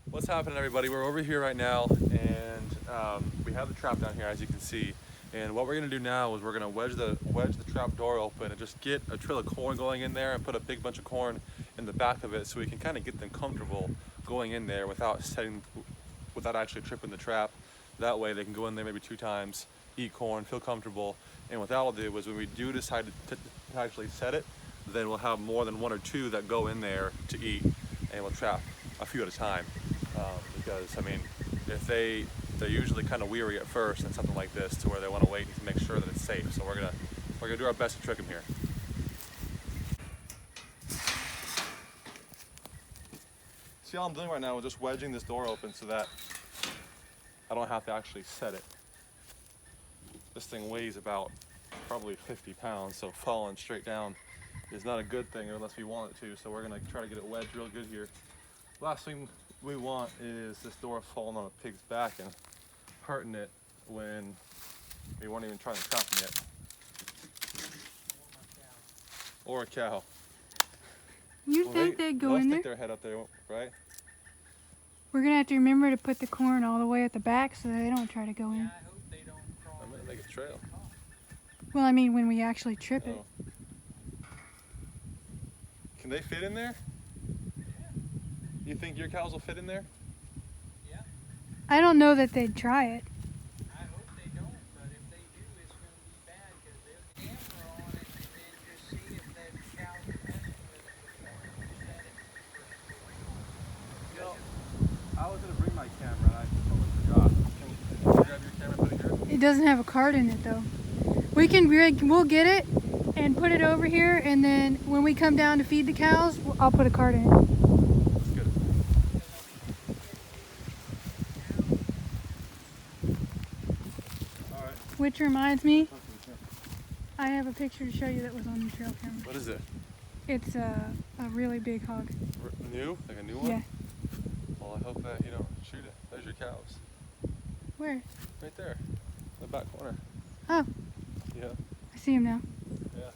What's happening, everybody? We're over here right now, and we have the trap down here, as you can see. And what we're gonna do now is we're gonna wedge the trap door open and just get a trail of corn going in there and put a big bunch of corn in the back of it, so we can kind of get them comfortable going in there without actually tripping the trap. That way they can go in there maybe 2 times, eat corn, feel comfortable. And what that'll do is when we do decide to actually set it, then we'll have more than 1 or 2 that go in there to eat, and we'll trap a few at a time. Because I mean, if they're usually kind of weary at first in something like this, to where they want to wait to make sure that it's safe. So we're gonna do our best to trick them here. See, all I'm doing right now is just wedging this door open so that I don't have to actually set it. This thing weighs about probably 50 pounds, so falling straight down is not a good thing unless we want it to. So we're gonna try to get it wedged real good here. Last thing we want is this door falling on a pig's back and hurting it when we weren't even trying to trap them yet. Or a cow. You'd think they'd go in there? They'll stick their head up there, right? We're gonna have to remember to put the corn all the way at the back so that they don't try to go in. I hope they don't crawl. I'm gonna make a trail. Well, I mean when we actually trip it. Can they fit in there? You think your cows will fit in there? Yeah. I don't know that they'd try it. I hope they don't, but if they do, it's going to be bad because they'll camera on it and then just see if that cow's messing with it before it set it. You know, I was gonna bring my camera and I totally forgot. Can you grab your camera and put it here? It doesn't have a card in it though. We'll get it and put it over here, and then when we come down to feed the cows, I'll put a card in it. Which reminds me, I have a picture to show you that was on the trail camera. What is it? It's a really big hog. New? Like a new one? Yeah. Well, I hope that you don't shoot it. There's your cows. Where? Right there. In the back corner. Oh. Yeah. I see him now. Yeah.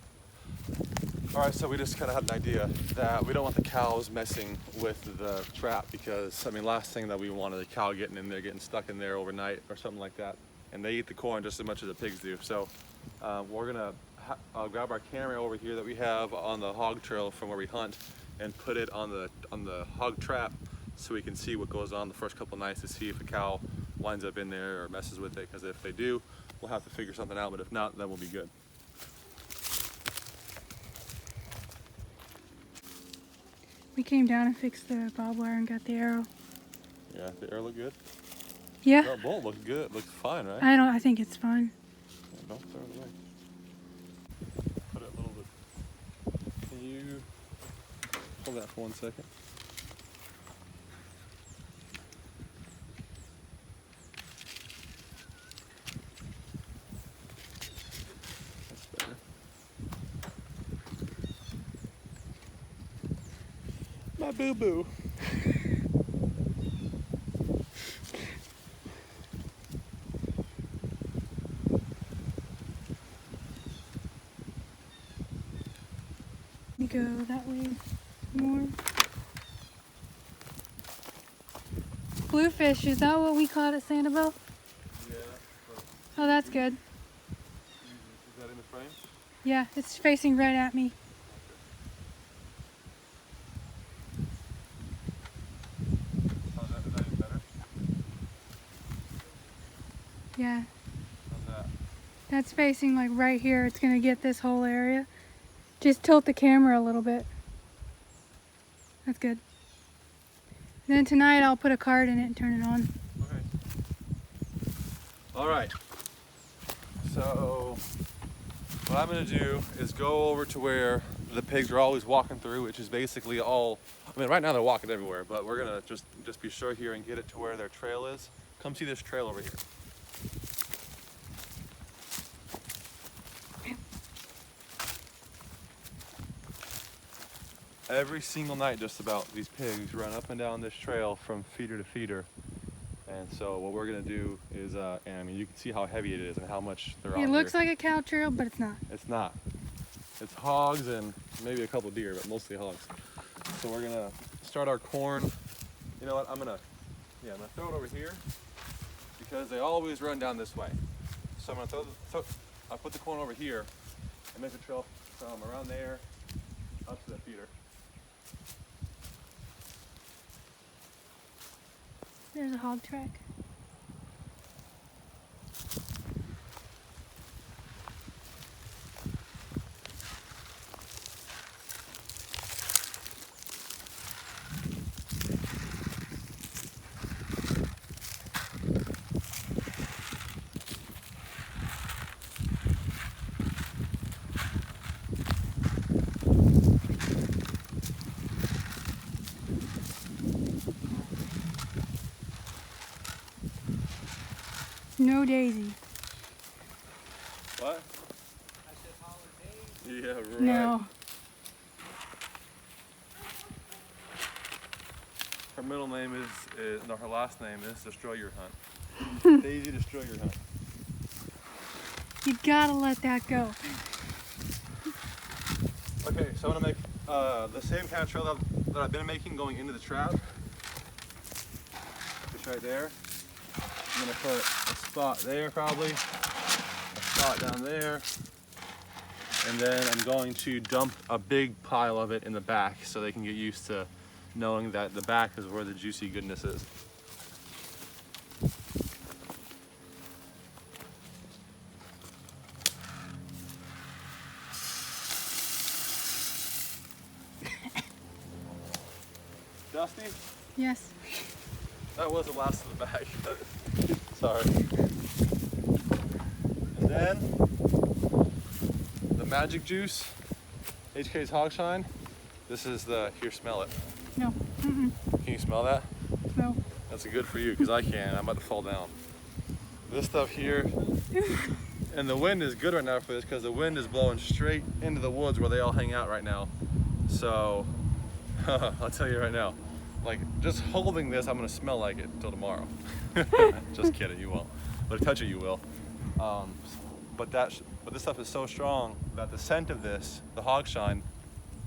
Alright, so we just kind of had an idea that we don't want the cows messing with the trap, because, I mean, last thing that we want is a cow getting in there, getting stuck in there overnight or something like that. And they eat the corn just as much as the pigs do. So we're gonna grab our camera over here that we have on the hog trail from where we hunt and put it on the hog trap, so we can see what goes on the first couple nights to see if a cow winds up in there or messes with it. Because if they do, we'll have to figure something out. But if not, then we'll be good. We came down and fixed the barbed wire and got the arrow. Yeah, the arrow look good. Yeah. That bolt looks good. Looks fine, right? I think it's fine. Yeah, don't throw it away. Put it a little bit. Can you hold that for 1 second? That's better. My boo-boo. Go that way more. Bluefish, is that what we caught at Sanibel? Yeah. Oh, that's good. Is that in the frame? Yeah, it's facing right at me. How's that? Is that even better? Yeah, How's that? that's facing like right here. It's gonna get this whole area. Just tilt the camera a little bit. That's good. And then tonight I'll put a card in it and turn it on. Okay. All right. So what I'm gonna do is go over to where the pigs are always walking through, which is basically all, I mean, right now they're walking everywhere, but we're gonna just be sure here and get it to where their trail is. Come see this trail over here. Every single night, just about, these pigs run up and down this trail from feeder to feeder. And so what we're gonna do is, and I mean, you can see how heavy it is and how much they're out It looks here. like a cow trail, but it's not. It's not. It's hogs and maybe a couple deer, but mostly hogs. So we're gonna start our corn. You know what? I'm gonna Yeah, I'm gonna throw it over here because they always run down this way. So I'm gonna I'll put the corn over here and make a trail from around there up to the feeder. There's a hog track. No Daisy. What? I said holidays. Yeah, right. No. Her middle name is no, her last name is Destroy Your Hunt. Daisy Destroy Your Hunt. You gotta let that go. Okay, so I'm gonna make the same kind of trail that I've been making going into the trap. Just right there. I'm gonna put a spot there probably, a spot down there, and then I'm going to dump a big pile of it in the back so they can get used to knowing that the back is where the juicy goodness is. Dusty? Yes. That was the last of the bag. Sorry. And then the magic juice, HK's Hogshine. This is the, here, smell it. No. Mm-mm. Can you smell that? No. That's good for you because I can't. I'm about to fall down. This stuff here, and the wind is good right now for this because the wind is blowing straight into the woods where they all hang out right now. So I'll tell you right now, like just holding this, I'm gonna smell like it until tomorrow. Just kidding, you won't. But if you touch it, you will. But this stuff is so strong that the scent of this, the Hogshine,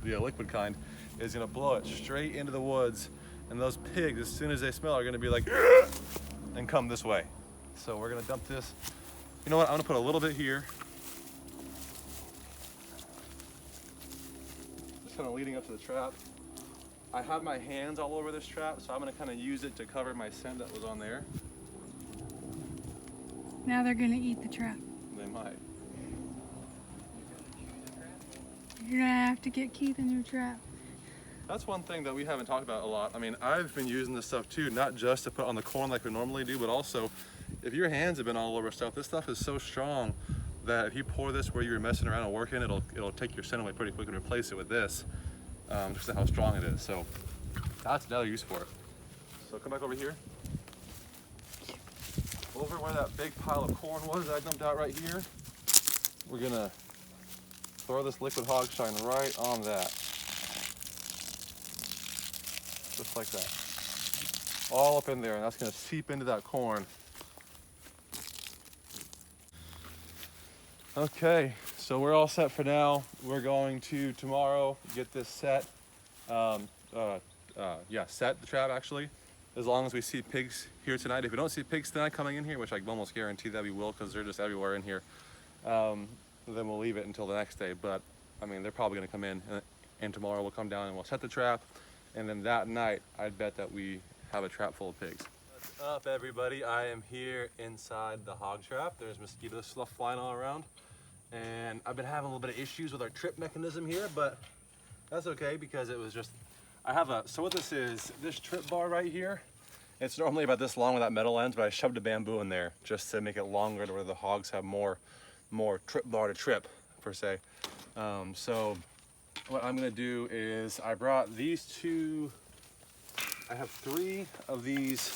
the liquid kind, is gonna blow it straight into the woods, and those pigs, as soon as they smell, are gonna be like, and come this way. So we're gonna dump this. You know what? I'm gonna put a little bit here. Just kind of leading up to the trap. I have my hands all over this trap, so I'm gonna kind of use it to cover my scent that was on there. Now they're gonna eat the trap. They might. You're gonna have to get Keith a new trap. That's one thing that we haven't talked about a lot. I mean, I've been using this stuff too, not just to put on the corn like we normally do, but also if your hands have been all over stuff, this stuff is so strong that if you pour this where you're messing around and working, it'll take your scent away pretty quick and replace it with this, just how strong it is. So that's another use for it. So come back over here. Over where that big pile of corn was that I dumped out right here, we're gonna throw this liquid Hogshine right on that. Just like that. All up in there, and that's gonna seep into that corn. Okay, so we're all set for now. We're going to tomorrow get this set. Set the trap actually. As long as we see pigs here tonight. If we don't see pigs tonight coming in here, which I almost guarantee that we will because they're just everywhere in here, then we'll leave it until the next day. But I mean, they're probably gonna come in, and tomorrow we'll come down and we'll set the trap. And then that night, I'd bet that we have a trap full of pigs. What's up, everybody? I am here inside the hog trap. There's mosquito stuff flying all around. And I've been having a little bit of issues with our trip mechanism here, but that's okay because it was just, so what this is, this trip bar right here, it's normally about this long with that metal ends, but I shoved a bamboo in there just to make it longer to where the hogs have more trip bar to trip, per se. So what I'm gonna do is I brought these two, I have 3 of these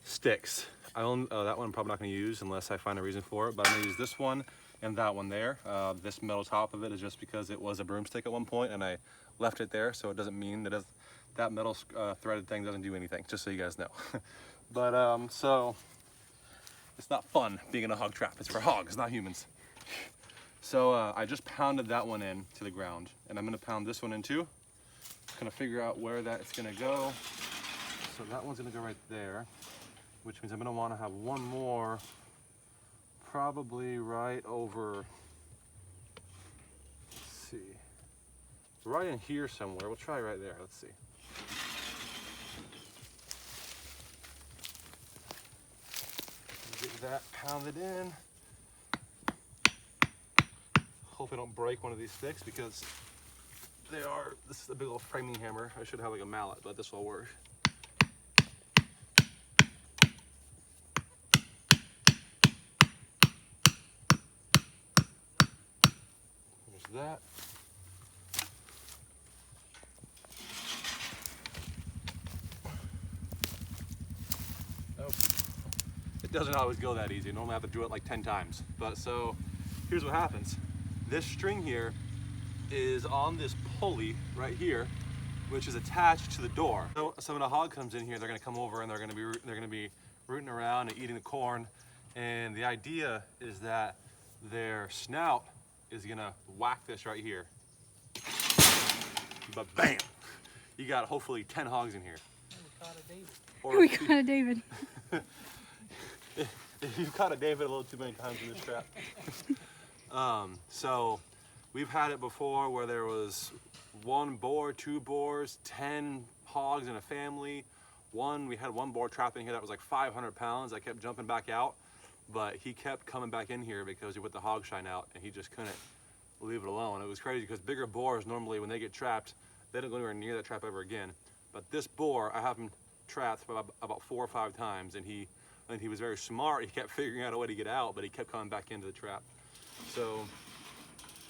sticks. That one I'm probably not gonna use unless I find a reason for it, but I'm gonna use this one and that one there. This metal top of it is just because it was a broomstick at one point and I left it there, so it doesn't mean that that metal threaded thing doesn't do anything, just so you guys know. But so it's not fun being in a hog trap. It's for hogs, not humans. So I just pounded that one in to the ground, and I'm gonna pound this one in too. Kind of figure out where that's gonna go. So that one's gonna go right there, which means I'm gonna wanna have one more probably right over, let's see, right in here somewhere. We'll try right there, let's see. Get that pounded in. Hope I don't break one of these sticks because this is a big old framing hammer. I should have like a mallet, but this will work. There's that. Oh, it doesn't always go that easy. Normally I have to do it like 10 times. But so here's what happens. This string here is on this pulley right here, which is attached to the door. So when a hog comes in here, they're gonna come over and they're gonna be rooting around and eating the corn. And the idea is that their snout is gonna whack this right here. But bam! You got hopefully 10 hogs in here. We caught a David. Or We got a David. if you've caught a David a little too many times in this trap. So we've had it before where there was 1 boar, 2 boars, 10 hogs in a family. We had 1 boar trap in here that was like 500 pounds. I kept jumping back out, but he kept coming back in here because he put the Hogshine out and he just couldn't leave it alone. It was crazy because bigger boars normally when they get trapped, they don't go anywhere near that trap ever again. But this boar, I have him trapped about 4 or 5 times, and he was very smart. He kept figuring out a way to get out, but he kept coming back into the trap. So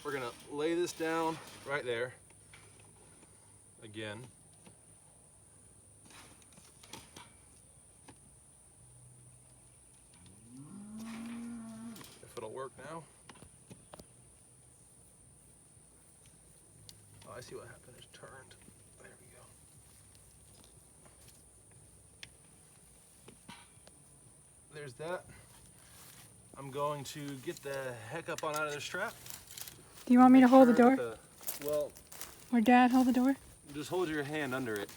we're gonna lay this down right there again. If it'll work now. Oh, I see what happened. It's turned. There we go. There's that. I'm going to get the heck up on out of this trap. Do you want me to Make hold the sure door? that well, Or Dad hold the door? just hold your hand under it.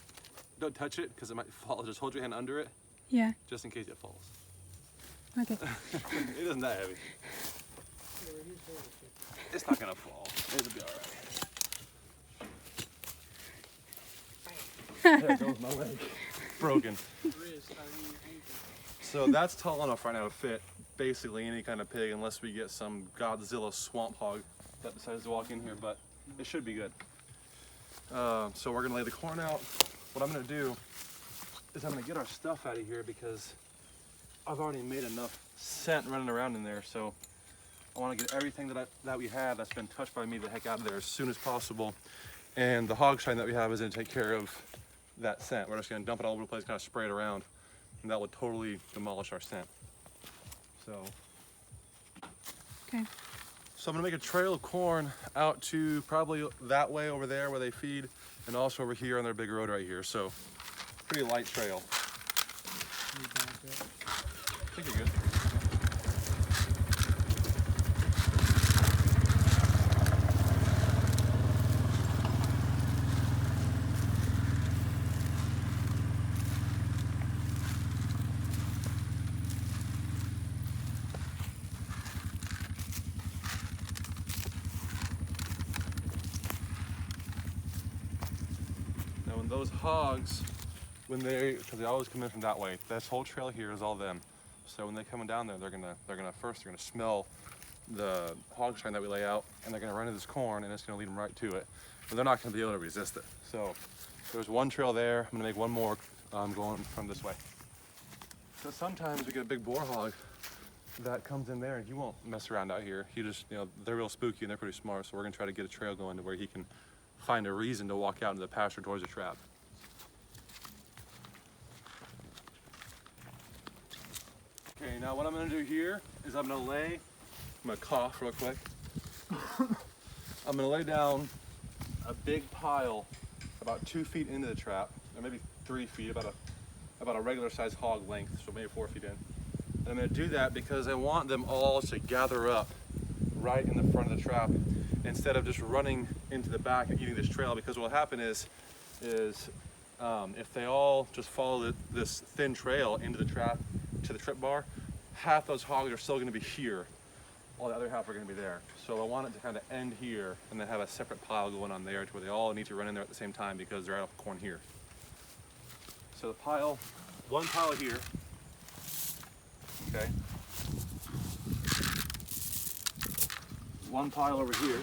Don't touch it because it might fall. Just hold your hand under it Yeah. just in case it falls. Okay. It isn't that heavy. It's not gonna fall. It'll be all right. There goes my leg. Broken. So that's tall enough right now to fit basically any kind of pig, unless we get some Godzilla swamp hog that decides to walk in here, but it should be good. So we're gonna lay the corn out. What I'm gonna do is I'm gonna get our stuff out of here because I've already made enough scent running around in there. So I want to get everything that we have that's been touched by me the heck out of there as soon as possible. And the Hogshine that we have is gonna take care of that scent. We're just gonna dump it all over the place, kind of spray it around, and that would totally demolish our scent. So. Okay. So I'm gonna make a trail of corn out to probably that way over there where they feed, and also over here on their big road right here. So pretty light trail. I think you're good. Now when those hogs, because they always come in from that way, this whole trail here is all them. So when they come down there, they're gonna smell the Hogshine that we lay out, and they're gonna run into this corn, and it's gonna lead them right to it. But they're not gonna be able to resist it. So there's one trail there. I'm gonna make one more going from this way. So sometimes we get a big boar hog that comes in there, and he won't mess around out here. He just, they're real spooky and they're pretty smart. So we're gonna try to get a trail going to where he can find a reason to walk out into the pasture towards the trap. Okay, now what I'm gonna do here is I'm gonna cough real quick. I'm gonna lay down a big pile about 2 feet into the trap, or maybe 3 feet, about a regular size hog length, so maybe 4 feet in. And I'm gonna do that because I want them all to gather up right in the front of the trap instead of just running into the back and eating this trail, because what will happen is if they all just follow this thin trail into the trap to the trip bar, half those hogs are still going to be here, while the other half are going to be there. So I want it to kind of end here and then have a separate pile going on there to where they all need to run in there at the same time because they're out of corn here. So the pile, one pile here, okay, one pile over here,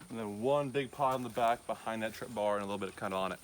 and then one big pile in the back behind that trip bar and a little bit kind of on it.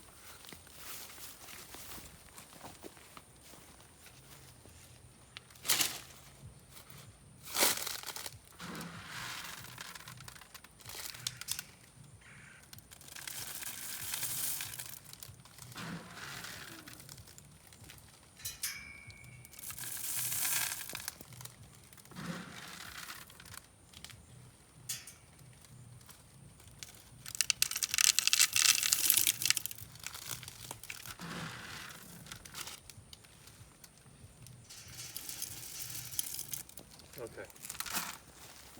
Okay.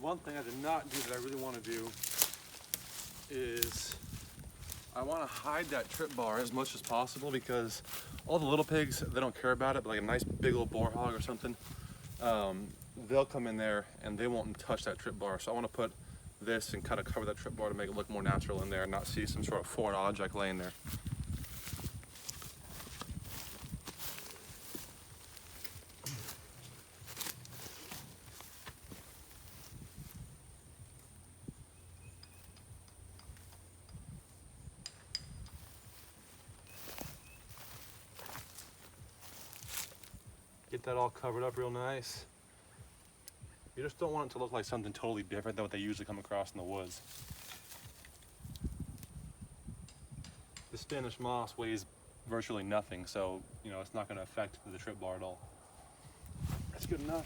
One thing I did not do that I really want to do is I want to hide that trip bar as much as possible because all the little pigs, they don't care about it, but like a nice big old boar hog or something, they'll come in there and they won't touch that trip bar. So I want to put this and kind of cover that trip bar to make it look more natural in there and not see some sort of foreign object laying there. Get that all covered up real nice. You just don't want it to look like something totally different than what they usually come across in the woods. The Spanish moss weighs virtually nothing, so you know it's not going to affect the trip bar at all. That's good enough.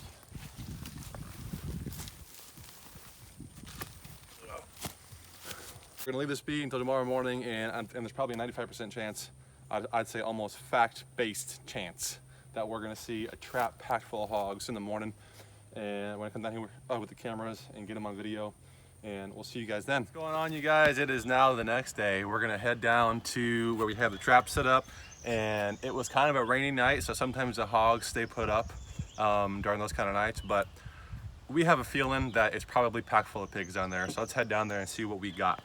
We're going to leave this be until tomorrow morning, and there's probably a 95% chance, I'd say almost fact-based chance, that we're going to see a trap packed full of hogs in the morning. And when I come down here with the cameras and get them on video, and we'll see you guys then. What's going on, you guys? It is now the next day. We're going to head down to where we have the trap set up, and it was kind of a rainy night, so sometimes the hogs stay put up during those kind of nights, but we have a feeling that it's probably packed full of pigs down there. So let's head down there and see what we got.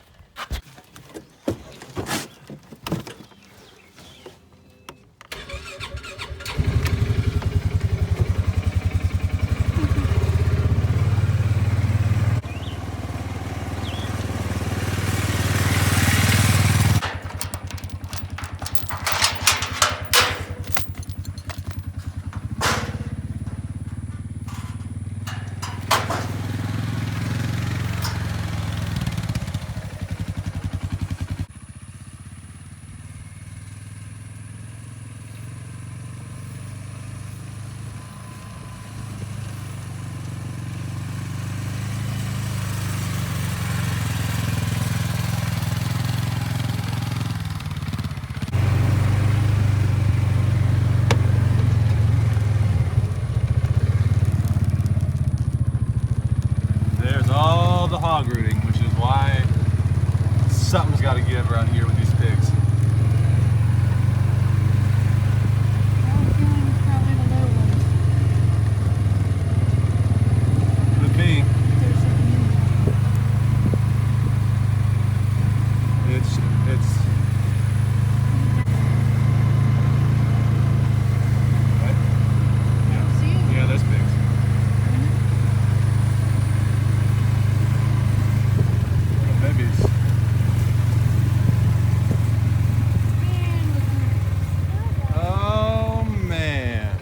Hog rooting, which is why something's got to give around here with these pigs. Probably the low ones. Could be. There's something in there. It's right? Yeah. See it? Yeah, there's pigs. Babies. Oh man,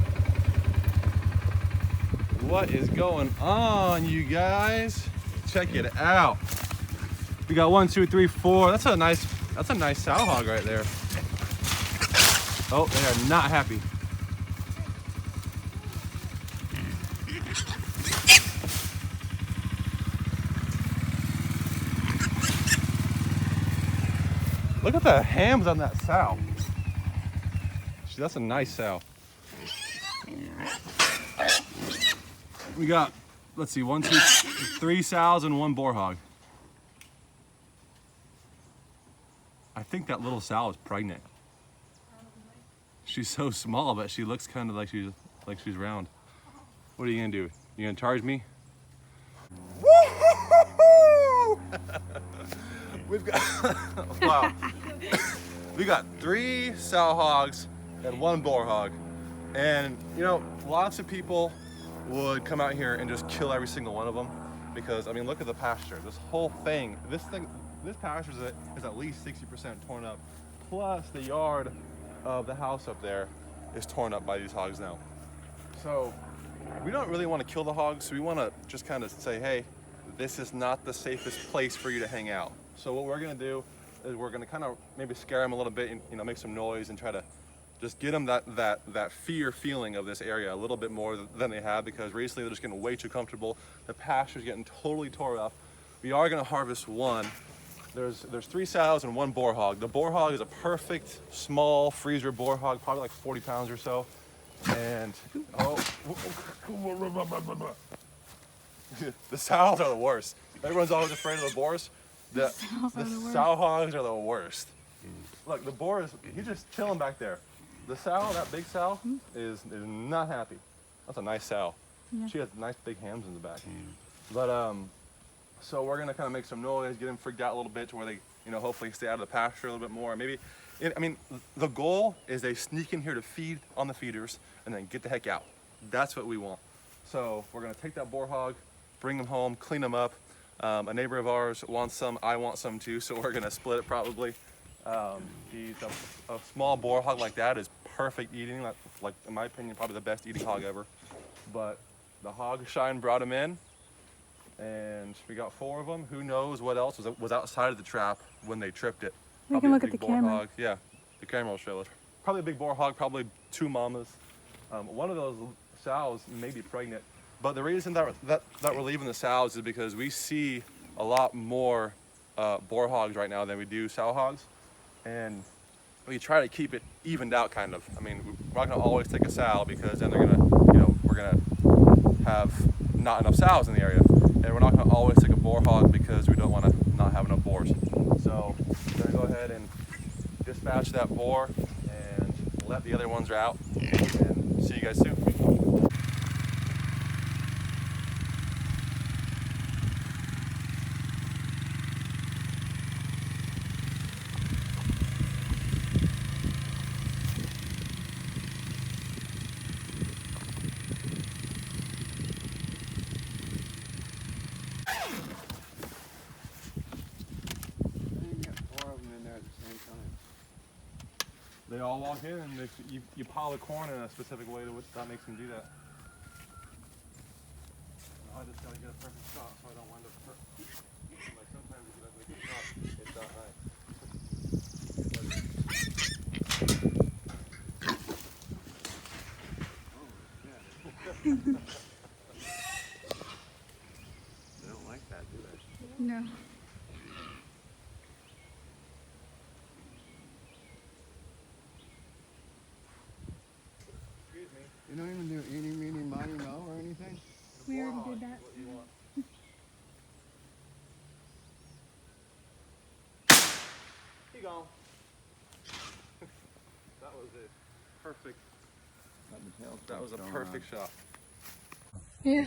what is going on, you guys? Check it out. We got 1, 2, 3, 4. That's a nice sow hog right there. Oh, they are not happy. Look at the hams on that sow. That's a nice sow. We got, let's see, 1, 2, 3 sows and 1 boar hog. I think that little sow is pregnant. She's so small, but she looks kind of like she's round. What are you gonna do? You gonna charge me? We've got wow. We got 3 sow hogs and 1 boar hog. And you know, lots of people would come out here and just kill every single one of them because I mean, look at the pasture. This whole thing, this pasture is at least 60% torn up. Plus the yard of the house up there is torn up by these hogs now. So we don't really want to kill the hogs. So we want to just kind of say, hey, this is not the safest place for you to hang out. So what we're gonna do is we're gonna kind of maybe scare them a little bit and, you know, make some noise and try to just get them that fear feeling of this area a little bit more than they have, because recently they're just getting way too comfortable. The pasture's getting totally tore up. We are gonna harvest 1. There's 3 sows and 1 boar hog. The boar hog is a perfect small freezer boar hog, probably like 40 pounds or so. And the sows are the worst. Everyone's always afraid of the boars. The sow hogs are the worst. Look, the boar he's just chilling back there. The sow, that big sow, is not happy. That's a nice sow. Yeah. She has nice big hams in the back. But so we're gonna kind of make some noise, get them freaked out a little bit to where they, you know, hopefully stay out of the pasture a little bit more. Maybe, I mean, the goal is they sneak in here to feed on the feeders and then get the heck out. That's what we want. So we're gonna take that boar hog, bring them home, clean them up. A neighbor of ours wants some, I want some too, so we're gonna split it probably. A small boar hog like that is perfect eating, like in my opinion, probably the best eating hog ever. But the Hogshine brought him in, and we got 4 of them. Who knows what else was outside of the trap when they tripped it? We can look at the camera. Hog. Yeah, the camera will show us. Probably a big boar hog, probably 2 mamas. One of those sows may be pregnant. But the reason that we're leaving the sows is because we see a lot more boar hogs right now than we do sow hogs. And we try to keep it evened out, kind of. I mean, we're not gonna always take a sow because then they're gonna, you know, we're gonna have not enough sows in the area. And we're not gonna always take a boar hog because we don't wanna not have enough boars. So we're gonna go ahead and dispatch that boar and let the other ones out. And see you guys soon. They all walk in, and if you pile the corn in a specific way that makes them do that. I just gotta get a perfect shot so I don't wind up like sometimes if you don't make a shot, it's not nice. They don't like that, do they? No. You don't even do eeny, meeny, miny, mo or anything? We already did that. What you want. He gone. That was a perfect. That was a perfect shot. Yeah.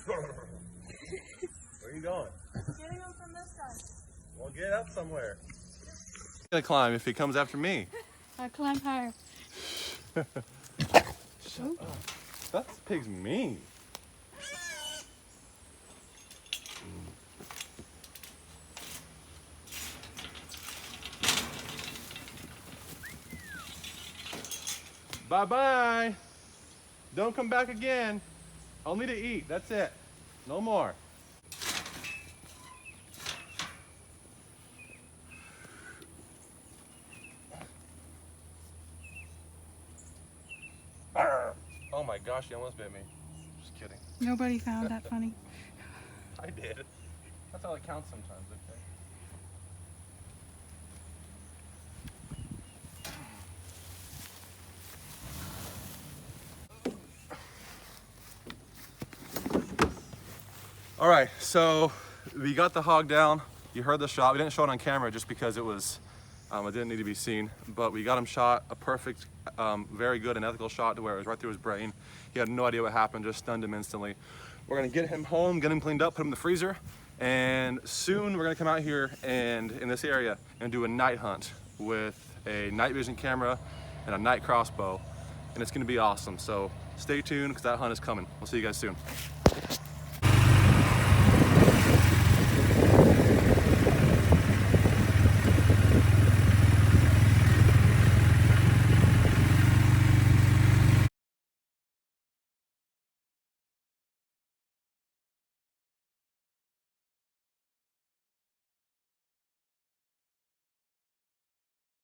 Where are you going? Getting him from this side. Well, get up somewhere. He's gonna climb if he comes after me. I'll climb higher. Shut up. That pig's mean. Bye-bye. Don't come back again. Only to eat. That's it. No more. Oh my gosh, he almost bit me. Just kidding. Nobody found that funny. I did. That's how it counts sometimes, okay? All right, so we got the hog down. You heard the shot. We didn't show it on camera just because it was, it didn't need to be seen, but we got him shot, a perfect, very good and ethical shot to where it was right through his brain. He had no idea what happened, just stunned him instantly. We're gonna get him home, get him cleaned up, put him in the freezer, and soon we're gonna come out here and in this area and do a night hunt with a night vision camera and a night crossbow, and it's gonna be awesome. So stay tuned because that hunt is coming. We'll see you guys soon.